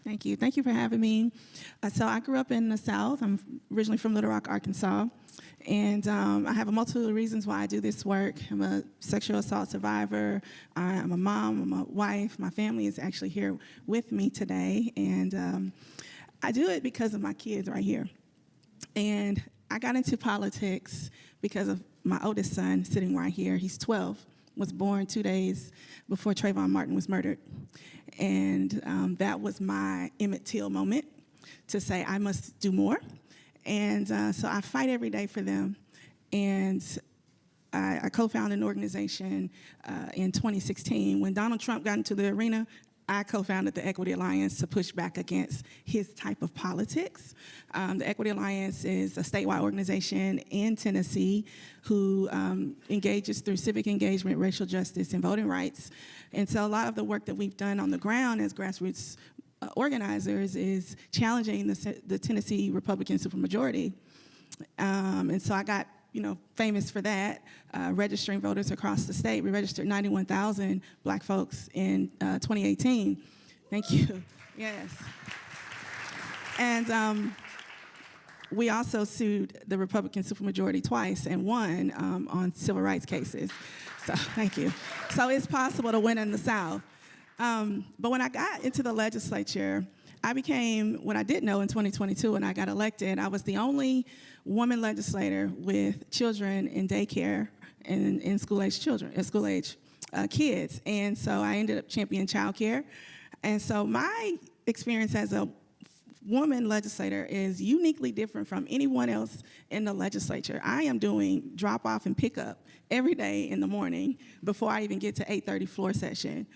Thank you. Thank you for having me. So I grew up in the South. I'm originally from Little Rock, Arkansas. And I have a multitude of reasons why I do this work. I'm a sexual assault survivor. I'm a mom. I'm a wife. My family is actually here with me today. And I do it because of my kids right here. And I got into politics because of my oldest son sitting right here. He's 12, was born 2 days before Trayvon Martin was murdered. And that was my Emmett Till moment to say I must do more. And so I fight every day for them. And I co-founded an organization in 2016. When Donald Trump got into the arena, I co-founded the Equity Alliance to push back against his type of politics. The Equity Alliance is a statewide organization in Tennessee who engages through civic engagement, racial justice, and voting rights. And so a lot of the work that we've done on the ground as grassroots organizers is challenging the Tennessee Republican supermajority. And so I got famous for that, registering voters across the state. We registered 91,000 Black folks in 2018. Thank you. Yes. And we also sued the Republican supermajority twice and won on civil rights cases. So thank you. So it's possible to win in the South. But when I got into the legislature, I became what I didn't know in 2022 when I got elected. I was the only woman legislator with children in daycare and in school-age kids. And so I ended up championing childcare. And so my experience as a woman legislator is uniquely different from anyone else in the legislature. I am doing drop-off and pick-up every day in the morning before I even get to 8:30 floor session.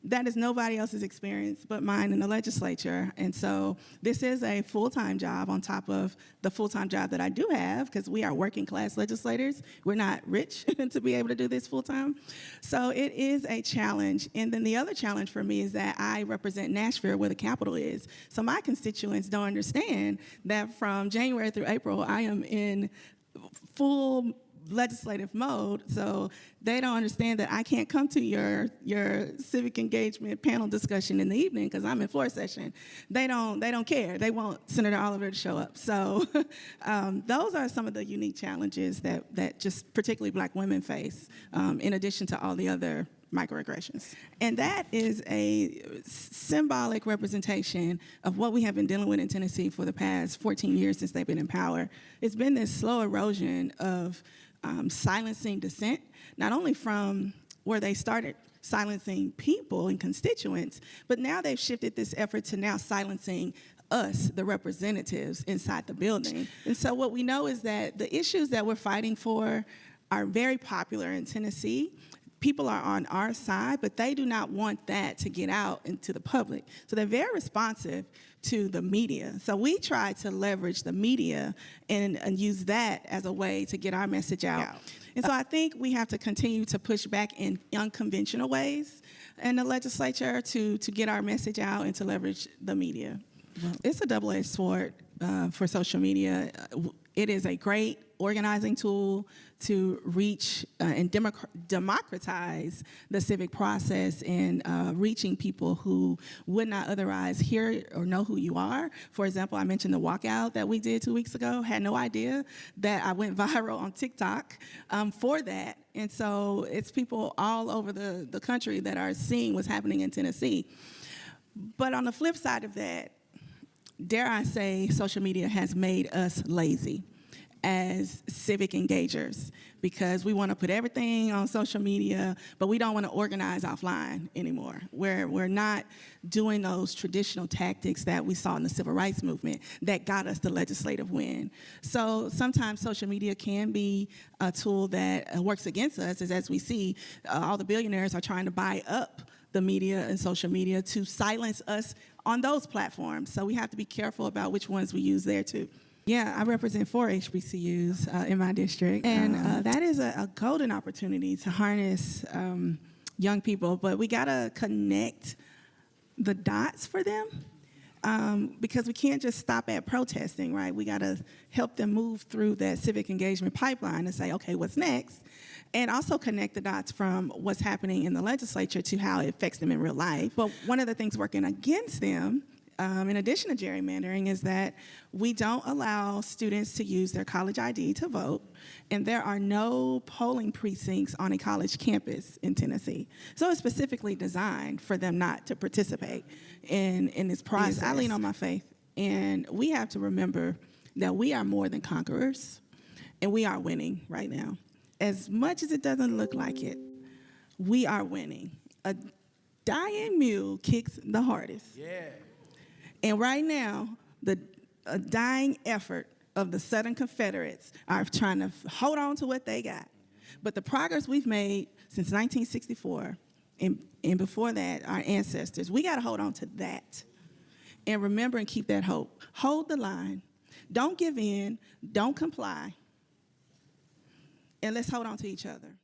That is nobody else's experience but mine in the legislature. And so this is a full-time job on top of the full-time job that I do have, because we are working class legislators. We're not rich to be able to do this full-time. So it is a challenge. And then the other challenge for me is that I represent Nashville, where the capital is. So my constituents don't understand that from January through April, I am in full legislative mode, so they don't understand that I can't come to your civic engagement panel discussion in the evening because I'm in floor session. They don't care. They want Senator Oliver to show up. So those are some of the unique challenges that just particularly Black women face, in addition to all the other microaggressions. And that is a symbolic representation of what we have been dealing with in Tennessee for the past 14 years since they've been in power. It's been this slow erosion of silencing dissent, not only from where they started silencing people and constituents, but now they've shifted this effort to now silencing us, the representatives inside the building. And so what we know is that the issues that we're fighting for are very popular in Tennessee. People are on our side, but they do not want that to get out into the public. So they're very responsive to the media. So we try to leverage the media and use that as a way to get our message out. And so I think we have to continue to push back in unconventional ways in the legislature to get our message out and to leverage the media. It's a double-edged sword for social media. It is a great organizing tool to reach and democratize the civic process in reaching people who would not otherwise hear or know who you are. For example, I mentioned the walkout that we did 2 weeks ago. Had no idea that I went viral on TikTok for that. And so it's people all over the country that are seeing what's happening in Tennessee. But on the flip side of that, dare I say, social media has made us lazy as civic engagers, because we want to put everything on social media, but we don't want to organize offline anymore. We're not doing those traditional tactics that we saw in the civil rights movement that got us the legislative win. So sometimes social media can be a tool that works against us, as we see all the billionaires are trying to buy up the media and social media to silence us on those platforms. So we have to be careful about which ones we use there too. Yeah, I represent 4 HBCUs in my district, and that is a golden opportunity to harness young people, but we gotta connect the dots for them, because we can't just stop at protesting, right? We gotta help them move through that civic engagement pipeline and say, okay, what's next? And also connect the dots from what's happening in the legislature to how it affects them in real life. But one of the things working against them in addition to gerrymandering, is that we don't allow students to use their college ID to vote, and there are no polling precincts on a college campus in Tennessee. So it's specifically designed for them not to participate in this process. I lean on my faith, and we have to remember that we are more than conquerors, and we are winning right now. As much as it doesn't look like it, we are winning. A dying mule kicks the hardest. Yeah. And right now, a dying effort of the Southern Confederates are trying to hold on to what they got. But the progress we've made since 1964, and before that, our ancestors, we got to hold on to that. And remember and keep that hope. Hold the line. Don't give in. Don't comply. And let's hold on to each other.